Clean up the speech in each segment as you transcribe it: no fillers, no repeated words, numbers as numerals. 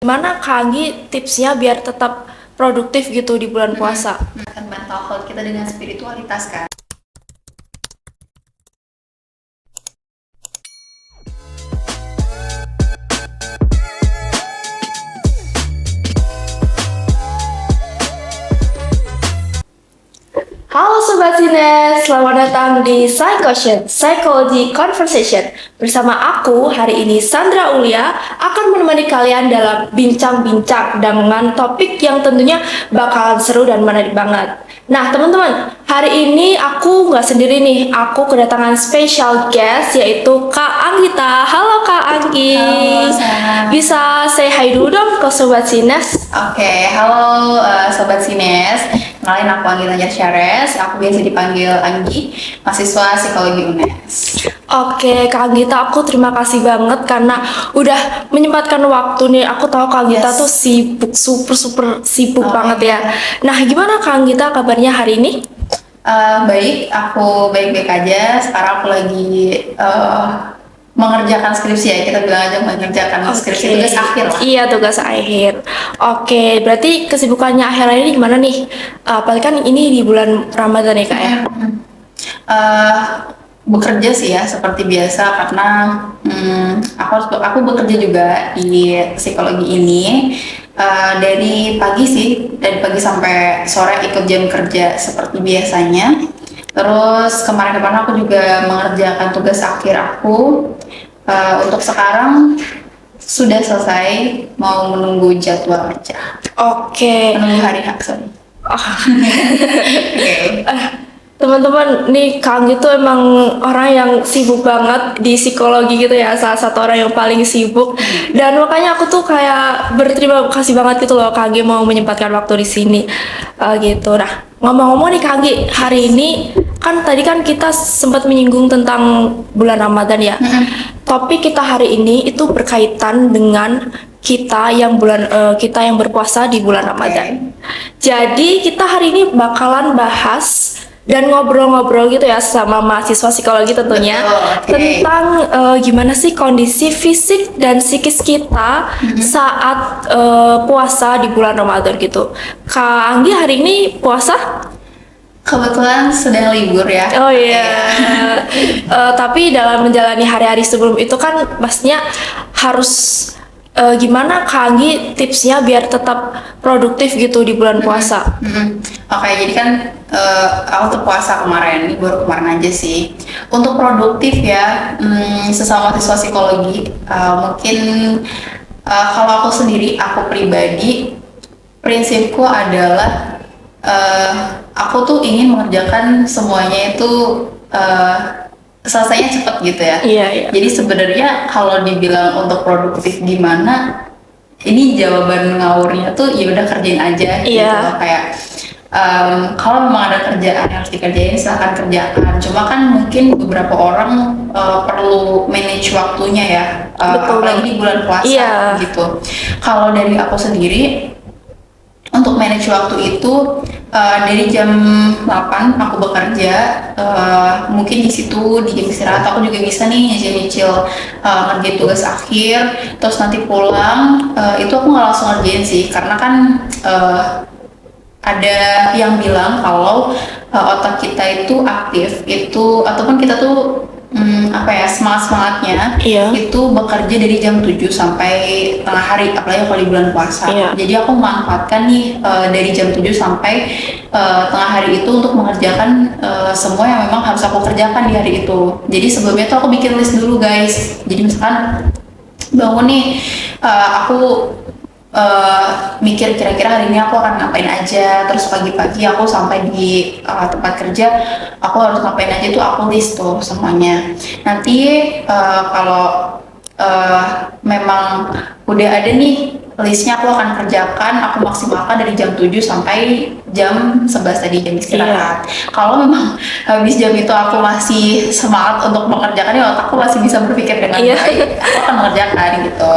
Gimana Kak Anggi tipsnya biar tetap produktif gitu di bulan puasa? Kan mental health kita dengan spiritualitas kan. Halo Sobat Sines, selamat datang di Psychotion, Psychology Conversation. Bersama aku hari ini Sandra Ulia akan menemani kalian dalam bincang-bincang dengan topik yang tentunya bakalan seru dan menarik banget. Nah teman-teman, hari ini aku nggak sendiri nih, aku kedatangan special guest yaitu Kak Anggita. Halo Kak Anggi. Halo, Sang. Bisa say hi dulu dong ke Sobat Sines. Oke, halo Sobat Sines. Kenalin aku Anggita Syares, aku biasa dipanggil Anggi, mahasiswa psikologi UNES. Oke, Kak Anggita, aku terima kasih banget karena udah menyempatkan waktu nih. Aku tahu Kak Anggita Yes. tuh sibuk, super sibuk Oh, banget ya. iya. Nah, gimana Kak Anggita kabarnya hari ini? Baik, aku baik-baik aja. Sekarang aku lagi mengerjakan skripsi ya, kita bilang aja mengerjakan skripsi tugas akhir lah. Iya, tugas akhir. Oke, berarti kesibukannya akhir-akhir ini gimana nih? Apalagi kan ini di bulan Ramadan ya Kak ya? Eh, Bekerja sih ya seperti biasa karena aku bekerja juga di psikologi ini dari pagi sih, dari pagi sampai sore ikut jam kerja seperti biasanya. Terus kemarin-kemarin aku juga mengerjakan tugas akhir aku. Untuk sekarang sudah selesai, mau menunggu jadwal kerja, Oke. menunggu hari H, sorry. Oh. Oke. Teman-teman, nih Kang itu emang orang yang sibuk banget di psikologi gitu ya, salah satu orang yang paling sibuk. Dan makanya aku tuh kayak berterima kasih banget gitu loh Kang Gi mau menyempatkan waktu di sini. Gitu. Nah, ngomong-ngomong nih Kang Gi, hari ini kan tadi kan kita sempat menyinggung tentang bulan Ramadan ya. Topik kita hari ini itu berkaitan dengan kita yang berpuasa di bulan Ramadan. Jadi kita hari ini bakalan bahas dan ngobrol-ngobrol gitu ya sama mahasiswa psikologi tentunya. Betul, oke. Tentang gimana sih kondisi fisik dan psikis kita saat puasa di bulan Ramadan gitu. Kak Anggi hari ini puasa? Kebetulan sedang libur ya. Oh iya. Tapi dalam menjalani hari-hari sebelum itu kan pastinya harus gimana Kak Anggi tipsnya biar tetap produktif gitu di bulan puasa? Oke, jadi kan aku tuh puasa kemarin, ini baru kemarin aja sih. Untuk produktif ya, sesama mahasiswa psikologi, mungkin kalau aku sendiri, aku pribadi, prinsipku adalah aku tuh ingin mengerjakan semuanya itu selesainya cepat gitu ya. Iya, iya. Jadi sebenarnya kalau dibilang untuk produktif gimana, ini jawaban ngawurnya tuh ya udah kerjain aja gitu Iya. loh. Kayak kalau memang ada kerjaan yang harus dikerjain silahkan kerjakan. Cuma kan mungkin beberapa orang perlu manage waktunya ya, Betul apalagi banget. di bulan puasa Iya. gitu. Kalau dari aku sendiri, untuk manage waktu itu dari jam 8 aku bekerja, mungkin di situ di jam istirahat aku juga bisa nih nyicil-nyicil ngerjain tugas akhir, terus nanti pulang itu aku nggak langsung ngerjain sih karena kan ada yang bilang kalau otak kita itu aktif itu ataupun kita tuh apa ya semangatnya Iya. itu bekerja dari jam 7 sampai tengah hari, apalagi kalau di bulan puasa. Iya. Jadi aku memanfaatkan nih dari jam 7 sampai tengah hari itu untuk mengerjakan semua yang memang harus aku kerjakan di hari itu. Jadi sebelumnya tuh aku bikin list dulu guys. Jadi misalkan bangun nih, aku mikir kira-kira hari ini aku akan ngapain aja, terus pagi-pagi aku sampai di tempat kerja aku harus ngapain aja tuh aku list tuh semuanya. Nanti kalau memang udah ada nih listnya, aku akan kerjakan, aku maksimalkan dari jam 7 sampai jam 11 tadi, jam istirahat. Kalau memang habis jam itu aku masih semangat untuk mengerjakan, ya otakku masih bisa berpikir dengan Iya. baik, aku akan mengerjakan gitu.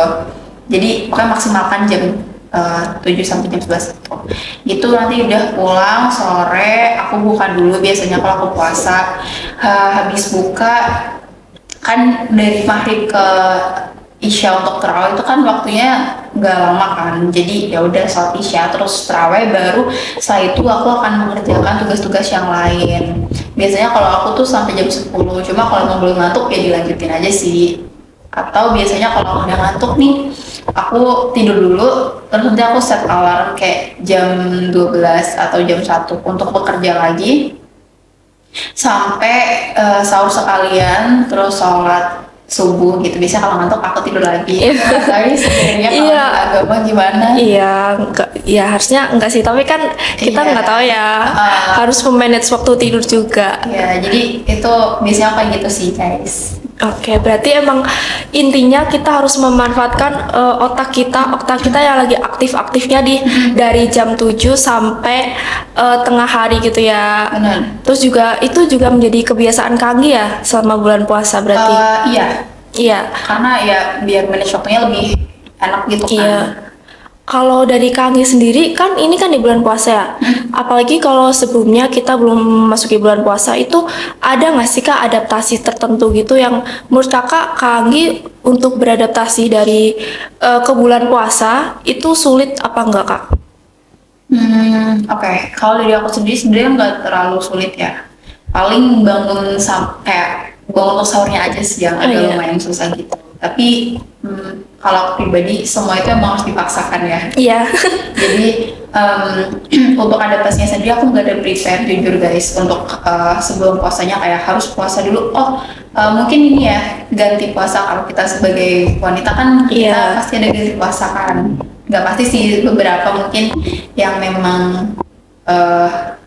Jadi pokoknya maksimalkan jam 7 sampai jam 11 gitu. Nanti udah pulang sore, aku buka dulu biasanya kalau aku puasa. Habis buka kan dari maghrib ke Isya untuk terawih itu kan waktunya nggak lama kan, jadi ya udah sholat isya terus taraweh, baru setelah itu aku akan mengerjakan tugas-tugas yang lain. Biasanya kalau aku tuh sampai jam 10, cuma kalau emang belum ngantuk ya dilanjutin aja sih. Atau biasanya kalau udah ngantuk nih, aku tidur dulu, terus nanti aku set alarm kayak jam 12 atau jam 1 untuk bekerja lagi sampai sahur sekalian, terus sholat subuh gitu. Biasanya kalau ngantuk aku tidur lagi. Tapi sebenarnya kalau Iya. di agama gimana? Iya, enggak, ya harusnya enggak sih. Tapi kan kita Iya. nggak tahu ya, harus memanage waktu tidur juga. Ya, jadi itu biasanya kayak gitu sih guys. Oke, berarti emang intinya kita harus memanfaatkan otak kita yang lagi aktif-aktifnya dari jam 7 sampai tengah hari gitu ya. Benar. Terus juga itu juga menjadi kebiasaan Kanggi ya selama bulan puasa berarti. Iya, Iya. karena ya biar manage waktunya lebih enak gitu kan. Iya. Kalau dari Kanggi sendiri kan ini kan di bulan puasa ya. Apalagi kalau sebelumnya kita belum masuki bulan puasa itu ada nggak sih Kak adaptasi tertentu gitu yang menurut Kakak Kanggi untuk beradaptasi dari ke bulan puasa itu sulit apa enggak Kak? Oke. Kalau dari aku sendiri sebenarnya nggak terlalu sulit ya. Paling bangun kayak bangun untuk sahurnya aja sih yang agak iya. lumayan susah gitu. Tapi kalau aku pribadi semua itu emang harus dipaksakan ya. Iya. Jadi untuk adaptasinya sendiri aku nggak ada prepare jujur guys untuk sebelum puasanya kayak harus puasa dulu. Mungkin ini ya ganti puasa, kalau kita sebagai wanita kan kita Iya. pasti ada ganti puasa kan. Nggak pasti sih, beberapa mungkin yang memang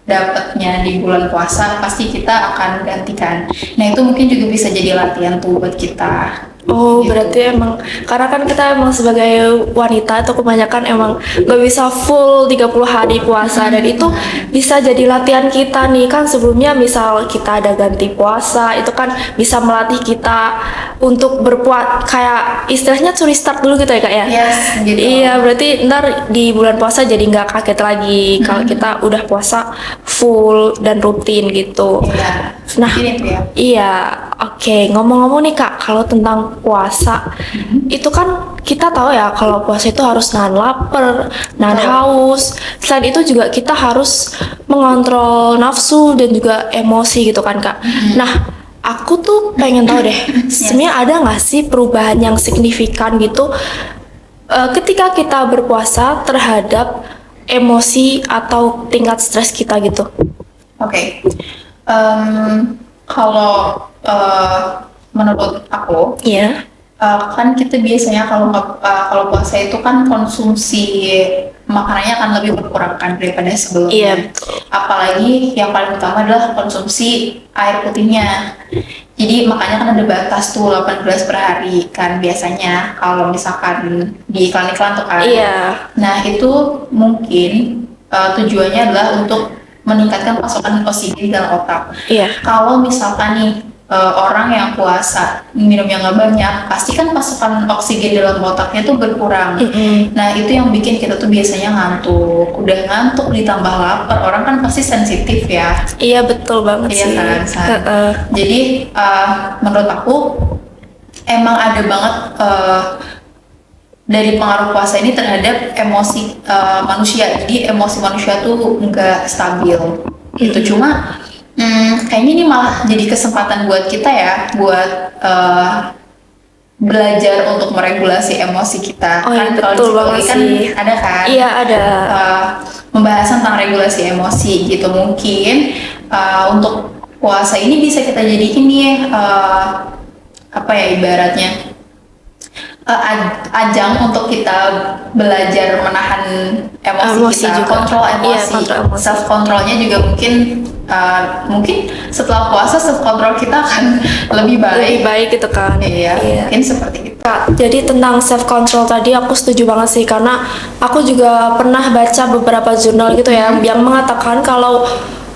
dapatnya di bulan puasa pasti kita akan gantikan. Nah itu mungkin juga bisa jadi latihan tuh buat kita. Oh, Gitu. berarti emang karena kan kita emang sebagai wanita atau kebanyakan emang gak bisa full 30 hari puasa dan itu bisa jadi latihan kita nih kan sebelumnya misal kita ada ganti puasa itu kan bisa melatih kita untuk berpuasa kayak istilahnya to restart dulu gitu ya Kak ya. Yes, gitu. Iya, berarti ntar di bulan puasa jadi nggak kaget lagi kalau kita udah puasa full dan rutin gitu. Iya. Nah, Mungkin itu ya. iya, oke. Ngomong-ngomong nih Kak, kalau tentang puasa, itu kan kita tahu ya kalau puasa itu harus nahan lapar, nahan Betul. haus. Selain itu juga kita harus mengontrol nafsu dan juga emosi gitu kan Kak. Nah, aku tuh pengen tahu deh, sebenarnya ada nggak sih perubahan yang signifikan gitu ketika kita berpuasa terhadap emosi atau tingkat stres kita gitu? Oke. Kalau menurut aku, Iya. kan kita biasanya kalau puasa itu kan konsumsi makanannya akan lebih berkurang kan daripada sebelumnya. Iya. Apalagi yang paling utama adalah konsumsi air putihnya. Jadi makanya kan ada batas tuh 8 gelas per hari kan biasanya kalau misalkan di iklan-iklan tuh kan. Iya. Nah itu mungkin tujuannya adalah untuk meningkatkan pasokan oksigen dalam otak. Iya. Kalau misalkan nih orang yang puasa minumnya nggak banyak, pasti kan pasokan oksigen dalam otaknya tuh berkurang. Nah itu yang bikin kita tuh biasanya ngantuk. Udah ngantuk ditambah lapar, orang kan pasti sensitif ya. Iya betul banget Iya sih. kan, San? Heeh. Jadi menurut aku emang ada banget dari pengaruh puasa ini terhadap emosi manusia. Jadi emosi manusia tuh nggak stabil. Gitu. Cuma kayaknya ini malah jadi kesempatan buat kita ya, buat belajar untuk meregulasi emosi kita. Oh, iya, Kan kalau di betul psikologi banget kan sih. ada kan? Iya ada. Pembahasan tentang regulasi emosi gitu. Mungkin untuk puasa ini bisa kita jadiin nih apa ya ibaratnya ajang untuk kita belajar menahan emosi kita, juga. kontrol Iya, emosi, kontrol emosi. self controlnya juga mungkin setelah puasa self control kita akan lebih Lebih baik. baik gitu kan. Iya, mungkin seperti itu. Kak, jadi tentang self control tadi aku setuju banget sih karena aku juga pernah baca beberapa jurnal gitu ya yang mengatakan kalau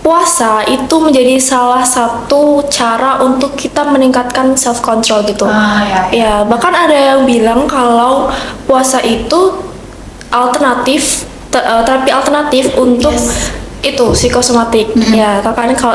puasa itu menjadi salah satu cara untuk kita meningkatkan self control gitu. Ya. Ya, bahkan ada yang bilang kalau puasa itu alternatif terapi alternatif untuk Yes. itu psikosomatik. Ya, tau kan kalau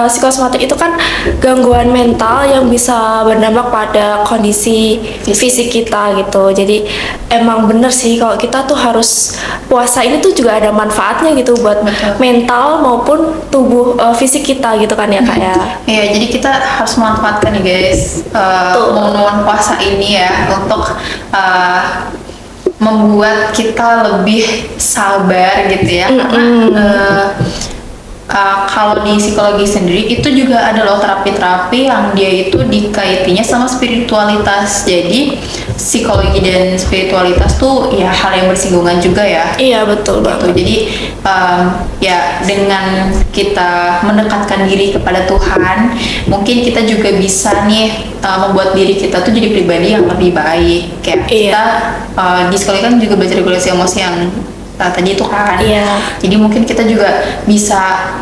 psikosomatik itu kan gangguan mental yang bisa berdampak pada kondisi fisik kita gitu. Jadi emang bener sih kalau kita tuh harus puasa ini tuh juga ada manfaatnya gitu buat mental maupun tubuh fisik kita gitu kan ya Kak ya. Iya, jadi kita harus memanfaatkan nih guys momen puasa ini ya untuk membuat kita lebih sabar gitu ya. Karena kalau di psikologi sendiri itu juga ada loh terapi-terapi yang dia itu dikaitinya sama spiritualitas. Jadi psikologi dan spiritualitas tuh ya hal yang bersinggungan juga ya. Iya betul Gitu. banget. Jadi ya dengan kita mendekatkan diri kepada Tuhan, mungkin kita juga bisa nih membuat diri kita tuh jadi pribadi yang lebih baik. Kayak kita di sekolah kan juga belajar regulasi emosi yang tadi itu kan. Iya. Jadi mungkin kita juga bisa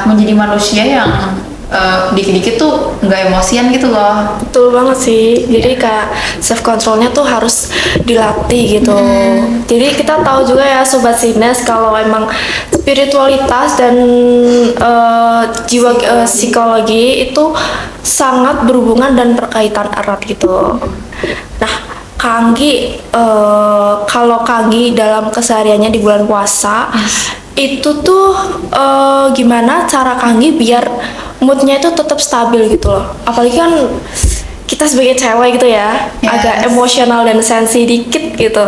menjadi manusia yang dikit-dikit tuh nggak emosian gitu loh. Betul banget sih. Jadi kayak self controlnya tuh harus dilatih gitu. Jadi kita tahu juga ya Sobat Sines kalau emang spiritualitas dan jiwa psikologi itu sangat berhubungan dan berkaitan erat gitu. Nah, Kanggi kalau Kanggi dalam kesehariannya di bulan puasa itu tuh gimana cara Kanggi biar moodnya itu tetap stabil gitu loh. Apalagi kan kita sebagai cewek gitu ya, agak emosional dan sensi dikit gitu.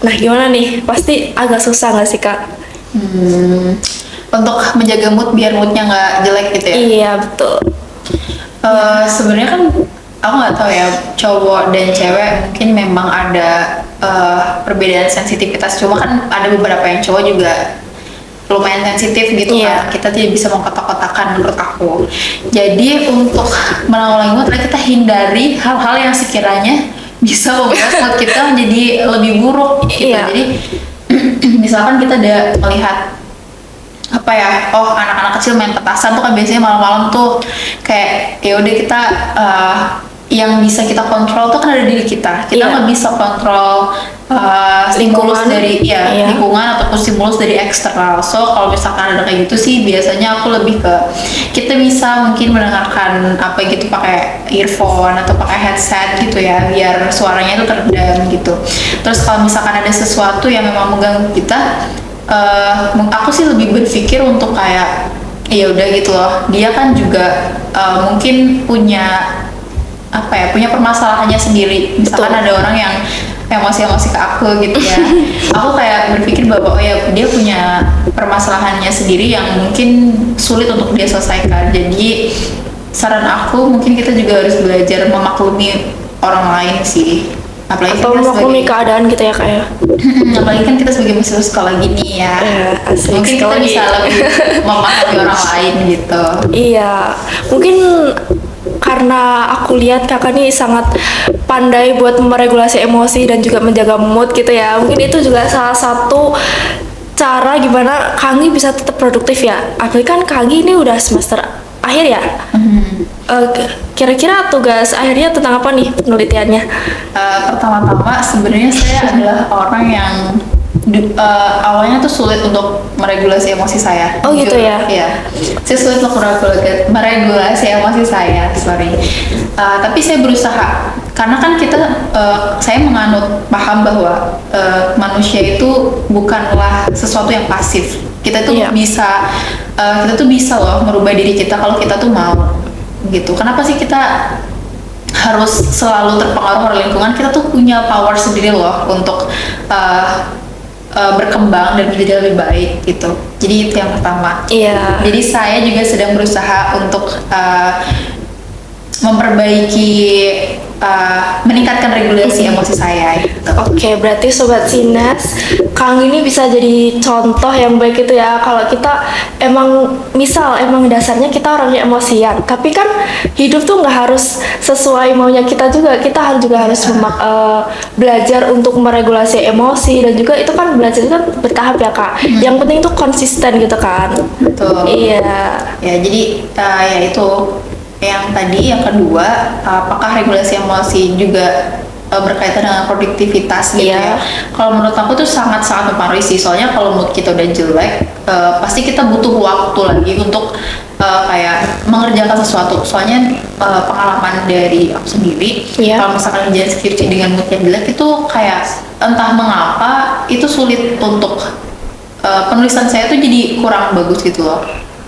Nah gimana nih? Pasti agak susah nggak sih Kak? Untuk menjaga mood biar moodnya nggak jelek gitu ya. Iya betul. Sebenarnya kan aku nggak tahu ya, cowok dan cewek mungkin memang ada perbedaan sensitivitas. Cuma kan ada beberapa yang cowok juga lumayan sensitif gitu kan. Kita tidak bisa mengkotak-kotakan menurut aku. Jadi untuk menanggulangi mood, kita hindari hal-hal yang sekiranya bisa membuat mood kita menjadi lebih buruk gitu. Jadi misalkan kita ada melihat apa ya, oh anak-anak kecil main petasan tuh kan biasanya malam-malam tuh kayak ya udah kita yang bisa kita kontrol tuh kan ada diri kita nggak bisa kontrol stimulus dari lingkungan ataupun stimulus dari eksternal. So kalau misalkan ada kayak gitu sih biasanya aku lebih ke kita bisa mungkin mendengarkan apa gitu pakai earphone atau pakai headset gitu ya biar suaranya itu teredam gitu. Terus kalau misalkan ada sesuatu yang memang mengganggu kita, aku sih lebih berpikir untuk kayak ya udah gitu loh, dia kan juga mungkin punya apa ya, punya permasalahannya sendiri. Misalkan ada orang yang emosi-emosi ke aku gitu ya, aku kayak berpikir bahwa oh ya dia punya permasalahannya sendiri yang mungkin sulit untuk dia selesaikan. Jadi saran aku mungkin kita juga harus belajar memaklumi orang lain sih. Apalagi atau memaklumi keadaan gitu ya Kak ya. Apalagi kan kita sebagai mahasiswa sekolah gini ya, mungkin kita bisa lebih memahami orang lain gitu. Iya, mungkin karena aku lihat kakak nih sangat pandai buat meregulasi emosi dan juga menjaga mood gitu ya. Mungkin itu juga salah satu cara gimana Kanggi bisa tetap produktif ya. Apalagi kan Kanggi ini udah semester akhir ya. Kira-kira tugas akhirnya tentang apa nih penelitiannya? Pertama-tama sebenarnya saya adalah orang yang awalnya tuh sulit untuk meregulasi emosi saya. Oh gitu ya? Iya, saya sulit untuk meregulasi emosi saya, sorry. Tapi saya berusaha, karena kan saya menganut paham bahwa manusia itu bukanlah sesuatu yang pasif. Kita tuh bisa loh merubah diri kita kalau kita tuh mau. Gitu. Kenapa sih kita harus selalu terpengaruh oleh lingkungan? Kita tuh punya power sendiri loh untuk berkembang dan menjadi lebih baik gitu. Jadi itu yang pertama. Iya. Jadi saya juga sedang berusaha untuk memperbaiki, meningkatkan regulasi emosi saya gitu. Oke, berarti Sobat Sines, Kang ini bisa jadi contoh yang baik itu ya. Kalau kita emang dasarnya kita orangnya emosian, tapi kan hidup tuh nggak harus sesuai maunya kita juga. Kita juga harus belajar untuk meregulasi emosi, dan juga itu kan belajar itu kan bertahap ya Kak. Yang penting tuh konsisten gitu kan. Betul. Iya. Ya jadi ya itu yang tadi. Yang kedua, apakah regulasi emosi juga berkaitan dengan produktivitas gitu Iya. ya. Kalau menurut aku tuh sangat-sangat mempengaruhi sih. Soalnya kalau mood kita udah jelek, pasti kita butuh waktu lagi untuk kayak mengerjakan sesuatu. Soalnya pengalaman dari aku sendiri, Iya. kalau misalkan ngerjain skripsi dengan mood yang jelek itu kayak entah mengapa itu sulit untuk penulisan saya tuh jadi kurang bagus gitu loh.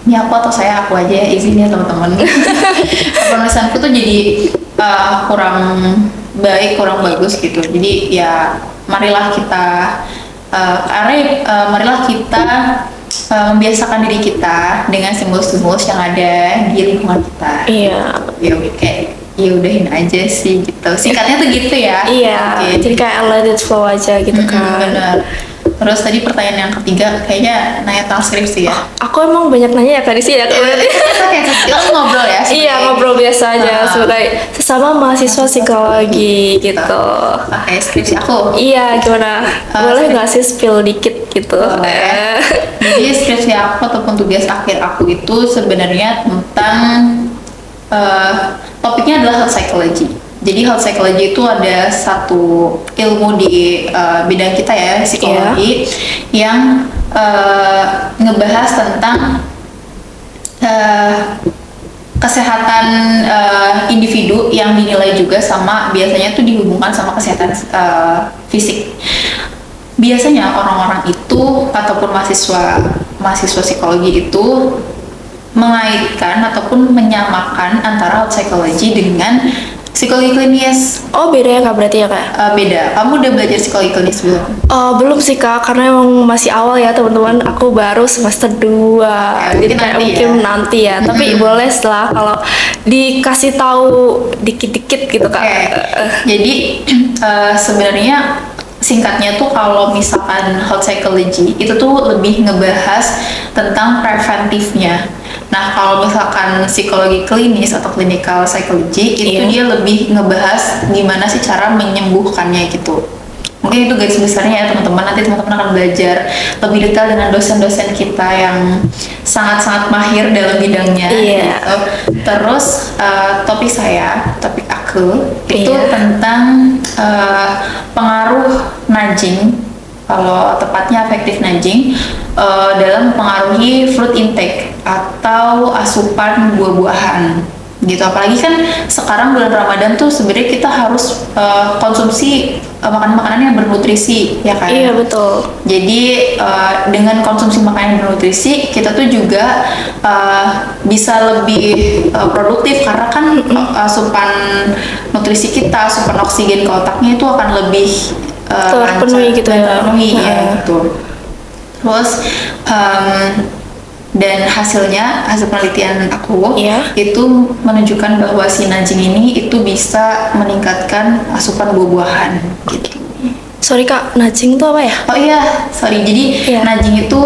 Ini aku aja ya, izin ya teman-teman. Penulisanku tuh jadi kurang baik, kurang bagus gitu. Jadi ya marilah kita marilah kita membiasakan diri kita dengan stimulus-stimulus yang ada di lingkungan kita. Iya. Ya kayak ya udahin aja sih gitu. Singkatnya tuh gitu ya. Iya, Oke. jadi kayak let it flow aja gitu kan. Bener. Terus tadi pertanyaan yang ketiga kayaknya nanya tentang skripsi ya. Aku emang banyak nanya ya Kak di sini ya Kak. Kita kayak kita ngobrol ya. Iya, ngobrol biasa aja sebagai sesama mahasiswa psikologi gitu. Oke, skripsi aku. Iya, gimana? Boleh nggak sih spill dikit gitu? Boleh. Jadi skripsi aku ataupun tugas akhir aku itu sebenarnya tentang topiknya adalah health psychology. Jadi health psychology itu ada satu ilmu di bidang kita ya, psikologi, yang ngebahas tentang kesehatan individu yang dinilai juga sama, biasanya tuh dihubungkan sama kesehatan fisik. Biasanya orang-orang itu ataupun mahasiswa psikologi itu mengaitkan ataupun menyamakan antara health psychology dengan psikologi klinis. Oh, beda ya Kak berarti ya Kak? Beda. Kamu udah belajar psikologi klinis belum? Belum sih Kak, karena emang masih awal ya teman-teman. Aku baru semester 2. Jadi kayak mungkin nanti ya. Tapi boleh setelah kalau dikasih tahu dikit-dikit gitu Kak. Jadi sebenarnya singkatnya tuh kalau misalkan health psychology itu tuh lebih ngebahas tentang preventifnya. Nah, kalau misalkan psikologi klinis atau clinical psychology itu dia lebih ngebahas gimana sih cara menyembuhkannya gitu. Mungkin itu garis besarnya ya teman-teman. Nanti teman-teman akan belajar lebih detail dengan dosen-dosen kita yang sangat-sangat mahir dalam bidangnya. Iya. Gitu. Terus topik aku itu tentang pengaruh nudging, kalau tepatnya afektif nudging, dalam mempengaruhi fruit intake atau asupan buah-buahan gitu. Apalagi kan sekarang bulan Ramadan tuh sebenarnya kita harus konsumsi makanan-makanan yang bernutrisi ya kan? Iya betul. Jadi dengan konsumsi makanan yang bernutrisi kita tuh juga bisa lebih produktif, karena kan asupan nutrisi kita, asupan oksigen ke otaknya itu akan lebih terpenuhi gitu ya. Terpenuhi ya gitu. Terus dan hasil penelitian aku itu menunjukkan bahwa si nudging ini itu bisa meningkatkan asupan buah-buahan gitu. Sorry Kak, nudging itu apa ya? Oh iya, sorry. Jadi nudging itu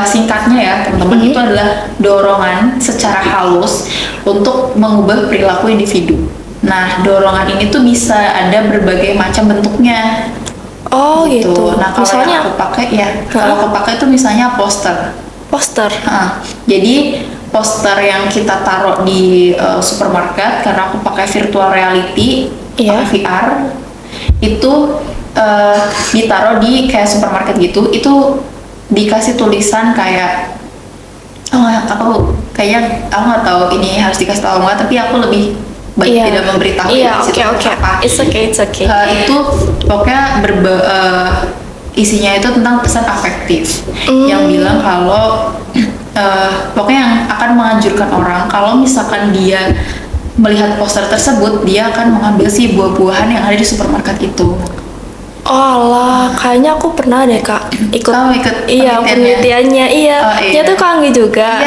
singkatnya ya teman-teman, itu adalah dorongan secara halus untuk mengubah perilaku individu. Nah, dorongan ini tuh bisa ada berbagai macam bentuknya. Oh gitu. Nah, kalau misalnya yang aku pakai kalau aku pakai itu misalnya poster. Jadi poster yang kita taruh di supermarket, karena aku pakai virtual reality, pakai VR, itu ditaruh di kayak supermarket gitu. Itu dikasih tulisan kayak aku nggak tahu ini harus dikasih tahu nggak, tapi aku lebih baik tidak memberitahu. Oke. It's okay. Itu pokoknya isinya itu tentang pesan afektif yang bilang kalau pokoknya yang akan menganjurkan orang kalau misalkan dia melihat poster tersebut, dia akan mengambil si buah-buahan yang ada di supermarket itu. Oh alah, kayaknya aku pernah deh Kak ikut penelitiannya. Dia tuh Kanggi juga.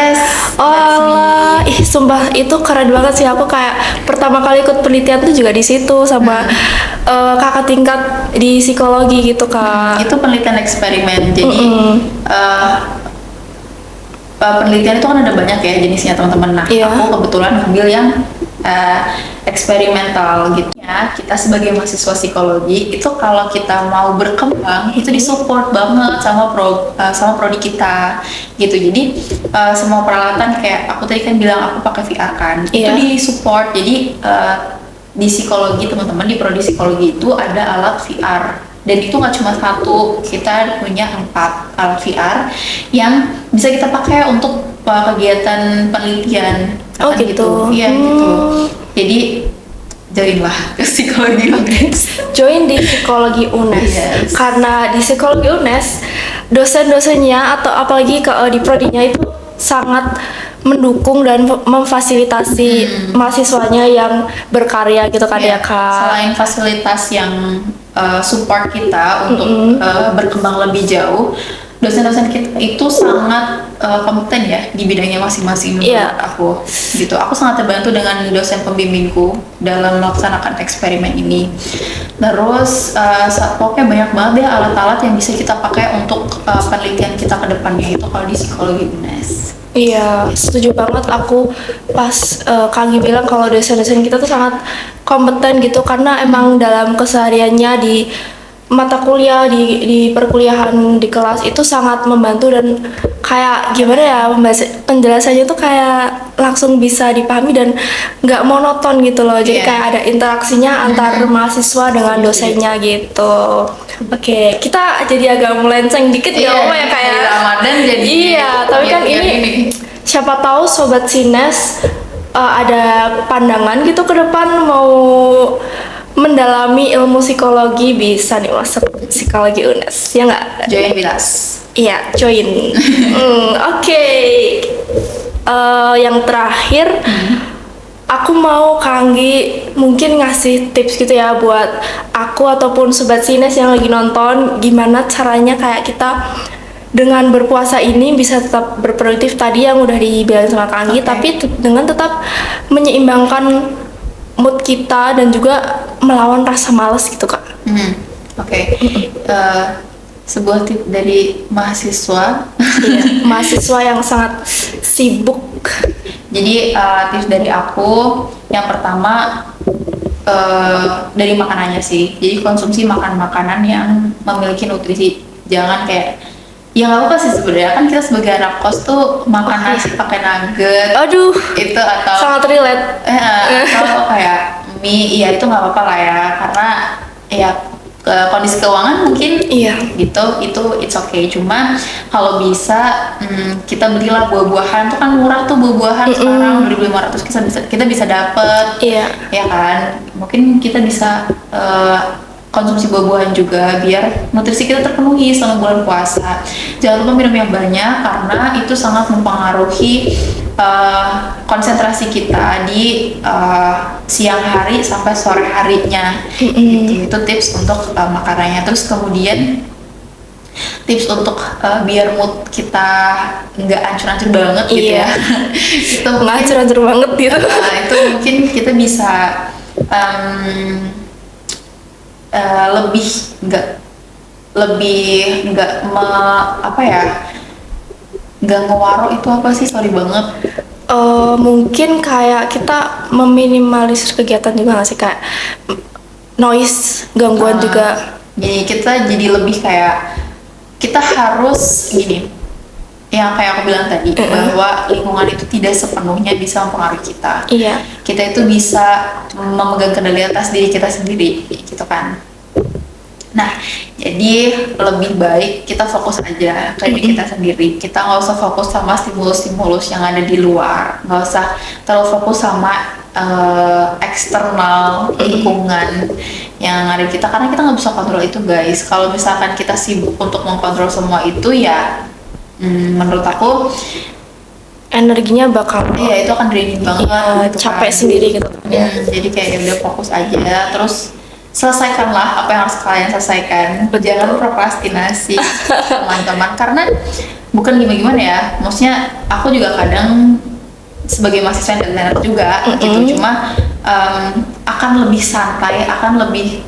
Oh alah, sumpah itu keren banget sih. Aku kayak pertama kali ikut penelitian tuh juga di situ sama kakak tingkat di psikologi gitu Kak. Itu penelitian eksperimen. Jadi penelitian itu kan ada banyak ya jenisnya teman-teman. Nah, aku kebetulan ngambil yang eksperimental gitu ya. Kita sebagai mahasiswa psikologi itu kalau kita mau berkembang itu disupport banget sama prodi kita gitu. Jadi semua peralatan kayak aku tadi kan bilang aku pakai VR kan, itu disupport. Jadi di psikologi teman-teman, di prodi psikologi itu ada alat VR, dan itu nggak cuma satu, kita punya 4 alat VR yang bisa kita pakai untuk kegiatan penelitian. Oh, Kan gitu. Iya gitu. Jadi joinlah ke psikologi UNES. Join di psikologi UNES. Yes. Karena di psikologi UNES dosen-dosennya atau apalagi di prodinya itu sangat mendukung dan memfasilitasi mahasiswanya yang berkarya gitu kan ya Iya, Kak. Selain fasilitas yang support kita untuk berkembang lebih jauh, dosen-dosen kita itu sangat kompeten ya di bidangnya masing-masing menurut Iya. aku. Gitu. Aku sangat terbantu dengan dosen pembimbingku dalam melaksanakan eksperimen ini. Terus pokoknya banyak banget deh alat-alat yang bisa kita pakai untuk penelitian kita ke depannya itu kalau di psikologi UNES. Iya, setuju banget aku pas Kak Gi bilang kalau dosen-dosen kita tuh sangat kompeten gitu karena emang dalam kesehariannya di mata kuliah di perkuliahan di kelas itu sangat membantu dan kayak gimana ya penjelasannya tuh kayak langsung bisa dipahami dan nggak monoton gitu loh. Jadi Iya. kayak ada interaksinya antar mahasiswa dengan dosennya gitu. Oke, kita jadi agak melenceng dikit nggak apa-apa ya kayak dari Ramadan jadi iya, tapi kan biar ini siapa tahu sobat Sines ada pandangan gitu ke depan mau mendalami ilmu psikologi bisa nih masuk psikologi UNES ya nggak? join Bilas. Iya, join. Oke. Yang terakhir, aku mau Kak Anggi mungkin ngasih tips gitu ya buat aku ataupun sobat Sines yang lagi nonton, gimana caranya kayak kita dengan berpuasa ini bisa tetap berproduktif tadi yang udah dibilang sama Kak Anggi, Oke. tapi dengan tetap menyeimbangkan mood kita dan juga melawan rasa malas gitu Kak. Oke. Sebuah tip dari mahasiswa. Iya, mahasiswa yang sangat sibuk. Jadi tips dari aku yang pertama dari makanannya sih. Jadi konsumsi makanan yang memiliki nutrisi. Jangan kayak ya nggak apa sih sebenarnya, kan kita sebagai anak kos tuh makan nasi pakai nugget Aduh, itu atau sangat relate. atau kayak mie, iya itu nggak apa-apa lah ya, karena ya kondisi keuangan mungkin Iya. gitu, itu it's okay. Cuma kalau bisa kita belilah buah-buahan, tuh kan murah tuh buah-buahan sekarang 2.500 kita bisa dapet. Iya. Ya kan, mungkin kita bisa konsumsi buah-buahan juga biar nutrisi kita terpenuhi selama bulan puasa. Jangan lupa minum yang banyak karena itu sangat mempengaruhi konsentrasi kita di siang hari sampai sore harinya. Gitu. Itu tips untuk makanannya. Terus kemudian tips untuk biar mood kita nggak ancur-ancur banget gitu Iya. ya. Itu mungkin Ngacur-ngacur banget gitu. itu mungkin kita bisa lebih nggak apa ya, nggak ngewaro itu apa sih, sorry banget. Mungkin kayak kita meminimalisir kegiatan juga nggak sih kayak noise, gangguan juga. Jadi kita jadi lebih kayak kita harus gini, yang kayak aku bilang tadi bahwa lingkungan itu tidak sepenuhnya bisa mempengaruhi kita. Iya. Kita itu bisa memegang kendali atas diri kita sendiri, gitu kan. Nah, jadi lebih baik kita fokus aja ke diri kita sendiri. Kita nggak usah fokus sama stimulus-stimulus yang ada di luar. Nggak usah terlalu fokus sama eksternal lingkungan yang ada di kita. Karena kita nggak bisa kontrol itu, guys. Kalau misalkan kita sibuk untuk mengkontrol semua itu, ya menurut aku Energinya bakal iya itu akan draining banget. Gitu capek kan. sendiri gitu. Jadi kayak ya udah fokus aja, terus selesaikanlah apa yang harus kalian selesaikan. Jangan prokrastinasi teman-teman, karena bukan gimana ya, maksudnya aku juga kadang sebagai mahasiswa yang deadline juga gitu, cuma akan lebih santai, akan lebih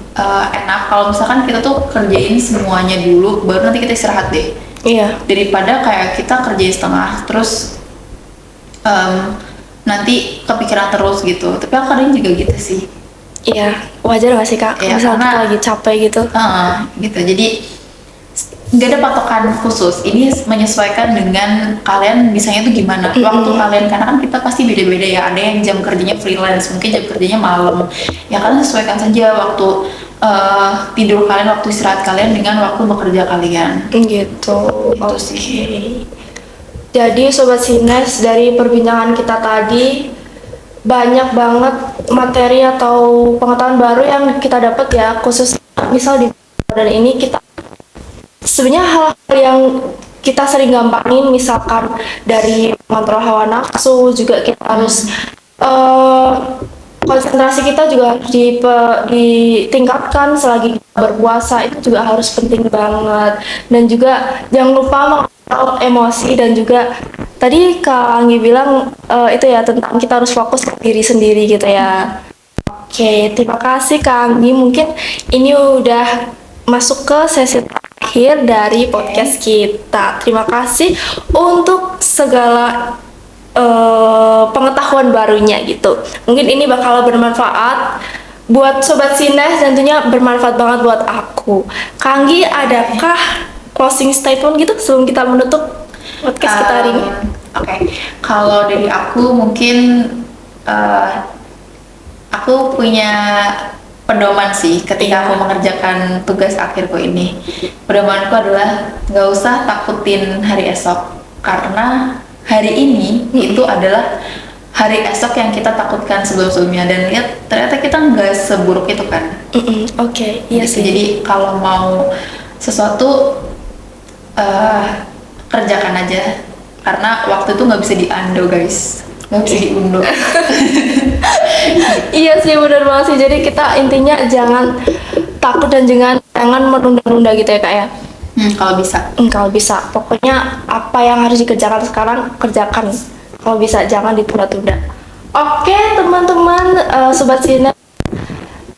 enak kalau misalkan kita tuh kerjain semuanya dulu baru nanti kita istirahat deh, Iya. daripada kayak kita kerjain setengah terus nanti kepikiran terus gitu. Tapi aku kadang juga gitu sih. Iya, wajar gak sih Kak? Iya, Misalnya kita karena- lagi capek gitu. Gitu. Jadi nggak ada patokan khusus. Ini menyesuaikan dengan kalian bisanya itu gimana. Waktu kalian, karena kan kita pasti beda-beda ya. Ada yang jam kerjanya freelance, mungkin jam kerjanya malam. Ya kalian sesuaikan saja waktu tidur kalian, waktu istirahat kalian dengan waktu bekerja kalian. Gitu. Itu Oke. sih. Jadi Sobat Sines, dari perbincangan kita tadi banyak banget materi atau pengetahuan baru yang kita dapat ya, khusus misal di dan ini kita sebenarnya hal-hal yang kita sering gampangin, misalkan dari mengontrol hawa nafsu juga kita harus konsentrasi kita juga harus ditingkatkan selagi kita berpuasa, itu juga harus penting banget. Dan juga jangan lupa mengontrol emosi, dan juga tadi Kak Anggi bilang itu ya tentang kita harus fokus ke diri sendiri gitu ya. Oke, terima kasih Kak Anggi. Mungkin ini udah masuk ke sesi terakhir dari podcast kita. Terima kasih untuk segala pengetahuan barunya gitu. Mungkin ini bakal bermanfaat buat Sobat Sines, dan tentunya bermanfaat banget buat aku. Kak Anggi, adakah closing statement gitu sebelum kita menutup podcast kita hari ini? Oke, kalau dari aku mungkin aku punya pedoman sih ketika aku mengerjakan tugas akhirku ini. Pedomanku adalah nggak usah takutin hari esok, karena hari ini itu adalah hari esok yang kita takutkan sebelum-sebelumnya, dan lihat ternyata kita nggak seburuk itu kan. Oke, iya Gitu. sih. Jadi kalau mau sesuatu kerjakan aja, karena waktu itu nggak bisa diundo guys, nggak bisa diundur. Iya sih, benar banget sih. Jadi kita intinya jangan takut dan jangan menunda-nunda gitu ya Kak ya. Kalau bisa. Kalau bisa, pokoknya apa yang harus dikerjakan sekarang kerjakan. Kalau bisa jangan ditunda-tunda. Oke teman-teman, Sobat Sines,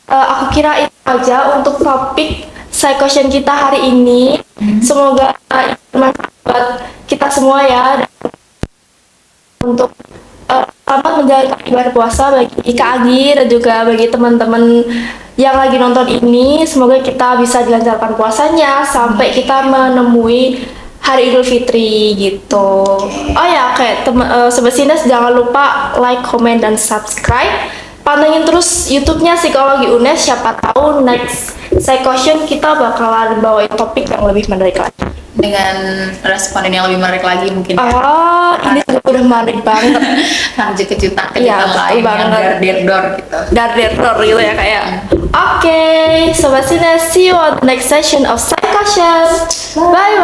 aku kira itu aja untuk topik Psyquotient kita hari ini. Semoga bermanfaat buat kita semua ya, dan untuk selamat menjalankan ibadah puasa bagi Kak Agi dan juga bagi teman-teman yang lagi nonton ini. Semoga kita bisa dilancarkan puasanya sampai kita menemui hari Idul Fitri gitu. Oh ya, kayak Sobat Sines, jangan lupa like, comment, dan subscribe. Pantengin terus YouTube-nya Psikologi UNES, siapa tahu next Psyquotient kita bakalan bawain topik yang lebih menarik lagi. Dengan responden yang lebih menarik lagi mungkin. Oh, ini juga udah menarik banget. Lanjut kejutan Iya, lain betul yang banget. dar gitu. Dar gitu ya kayak. Oke, Sobat Sines, see you on the next session of Psyquotient. Bye